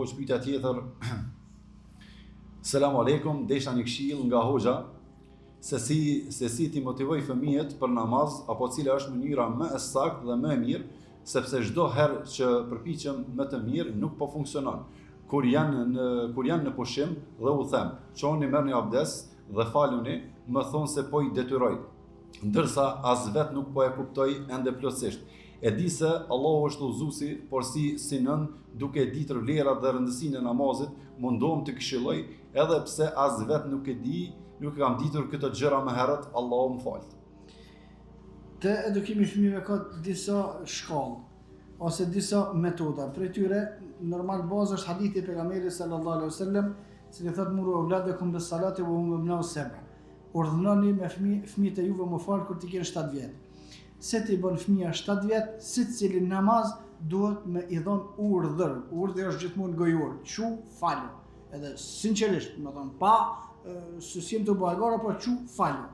hoxh pyetja tjetër. Selam aleikum, desha një këshill nga hoxha se si ti motivoj fëmijët për namaz apo cila është mënyra më e saktë dhe më e mirë, sepse çdo herë që përpiqem më të mirë nuk po funksionon. Kur janë në pushim dhe u them, çoni merrni abdes dhe faluni, më thonë se po i detyroj, ndërsa as vet nuk po e kuptoj ende plotësisht. E di se Allahu është udhëzuesi, por si nën, duke ditur vlerat dhe rëndësinë e namazit, mundohem të këshilloj, edhe pse as vet nuk e di, nuk kam ditur këto gjëra më herët, Allahu më fal. Te edukimi i fëmijëve ka disa shkallë ose disa metoda. Për tyre normal bazë është hadithi i pejgamberit sallallahu alaihi wasallam, i cili thotë muru auladakum bis salati wa hum abna'u sab'a. Urdhëroni me fëmijët e juve më fal kur t'i kenë 7 vjet. Se ti bën fëmija 7 vjet, secili namaz duhet me i dhon urdhër. Urdhri është gjithmonë gojor. Çu falu. Edhe sinqerisht, më thon pa susim të bajgara, por çu falu.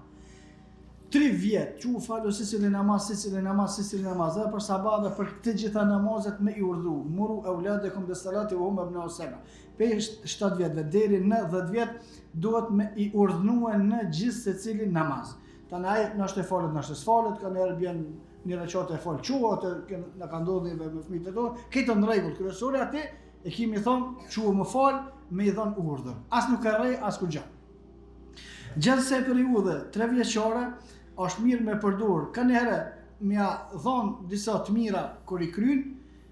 3 vjet, çu falu secili namaz. Dhe për sabah dhe për këtë gjitha namazet me i urdhru. Muru auladakum bis salati wa hum abna'u sab'a. Për 7 vjetëve deri në 10 vjet duhet me i urdhnuar në gjithë secili namaz. Tanë ai nështë e falet, nështë e s'falet, ka njerë bjen një reqate e falë quat, në ka ndodhi me fëmijët e tonë, këtë në regull, kryesore ati e kimi thonë quë më falë, me i thonë urdhër. As nuk e rej, as kur gjatë. Gjatë se periudhe 3 vjeqare, është mirë me përdor, ka njerë me a thonë disa të mira kur i krynë,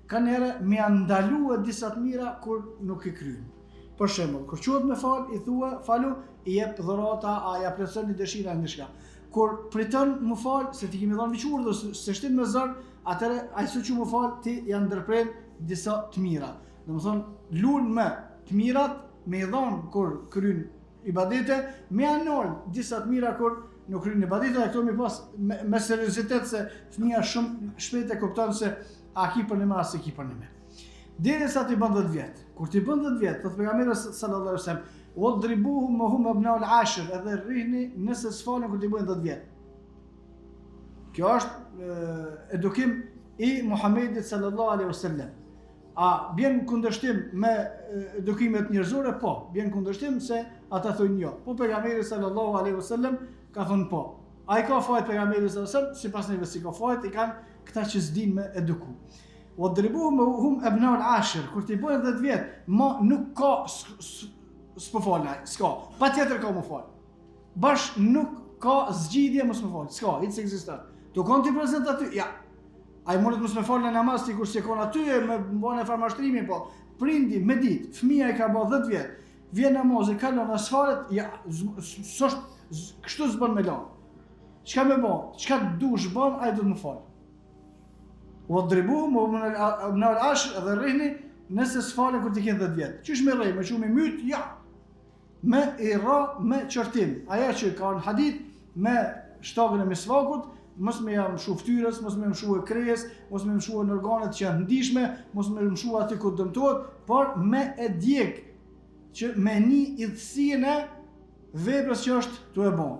ka njerë me a ndalu disa të mira kur nuk i krynë. Për shembull, kur quhet me fal, i thua falu, i jep dhurata, a ja plotson një dëshira ndeshka. Kur priton më fal, se ti kemi dhënë veç urdhër, se shtin me zor, atëre ai që më fal, ti ja ndërpren disa të mira. Domethënë lun me të mirat, me i dhon kur kryen ibadete, me anol disa të mira kur nuk kryen ibadete, ato më pas me seriozitet se fëmia shumë shpejt e kupton se a ki për në as e ki për në me. Deri sa ti bën 10 vjet. Kur ti bën 10 vjet, thotë pejgamberi sallallahu alaihi wasallam, "Wadribuhum wa hum abna'u al-'ashr", edhe rrihni nëse s'falen kur ti bën 10 vjet. Kjo është edukim i Muhamedit sallallahu alaihi wasallam. A bjen kundërshtim me edukimet njerëzore? Po, bjen kundërshtim se ata thonë jo. Po pejgamberi sallallahu alaihi wasallam ka thënë po. Ai ka fajt pejgamberi sallallahu alaihi wasallam, sipas neve si ka fajt, i kanë këta që s'din me eduku. Wadribuhum wa hum abna'u al-'ashr, kur ti bën 10 vjet, nuk ka s'po falaj, s'ka. Patjetër ka më fal. Bash nuk ka zgjidhje mos më fal. S'ka, hiç ekziston. Tu kon ti prezant aty? Ja. Ai mundet mos më fal në namaz ti kur se kon aty me bën e farmashtrimin, po prindi me ditë, fëmia e ka bë 10 vjet. Vjen namazi, kalon as falet, ja, s'është kështu s'bën me lan. Çka më bën? Çka dush bën, ai do të më fal. Wadribuhum wa hum abna'u al-'ashr, dhe rrihni nëse s'falen kur ti ke 10 vjet. Çish me rrej, me shumë myt, ja. Me i ra, me qërtim. Aja që ka në hadith, me shtagën e misvakut, mos me jam mshu ftyrës, mos me mshu e krejes, mos me mshu në organet që janë ndishme, mos me mshu aty ku dëmtohet, por me e djeg që me një idhësien e veprës që është të e bon.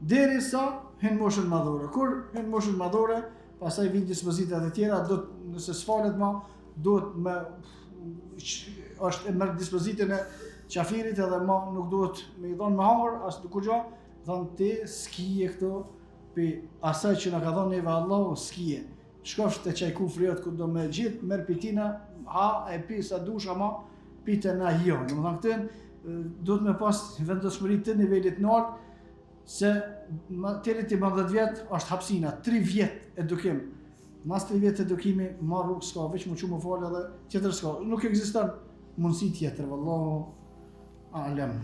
Deri sa hin moshën madhore. Kur hin moshën madhore, pastaj vijnë dispozitat e tjera, nëse s'falet ma, duhet me është e merr dispozitën e qafirit edhe ma nuk duhet me i dhonë me hangër, as nuk gjo, thonë ti s'kije këto, për asaj që na ka dhonë neve Allahu, s'kije. Shkofsh të qaj kufri jëtë ku do me gjithë, merë pitina, ha, e pi sa dush, ama pite na jo. Në më thonë këtën, duhet me pas vendosmëri të nivellit nartë, se tëri ti më 10 vjetë është hapsina, 3 vjetë edukim. Mas 3 vjetë edukimi, ma rrugë s'ka, veç më që më falë edhe tjetër s'ka. Nuk ekziston mundësi tjetër, vallahu a'lem.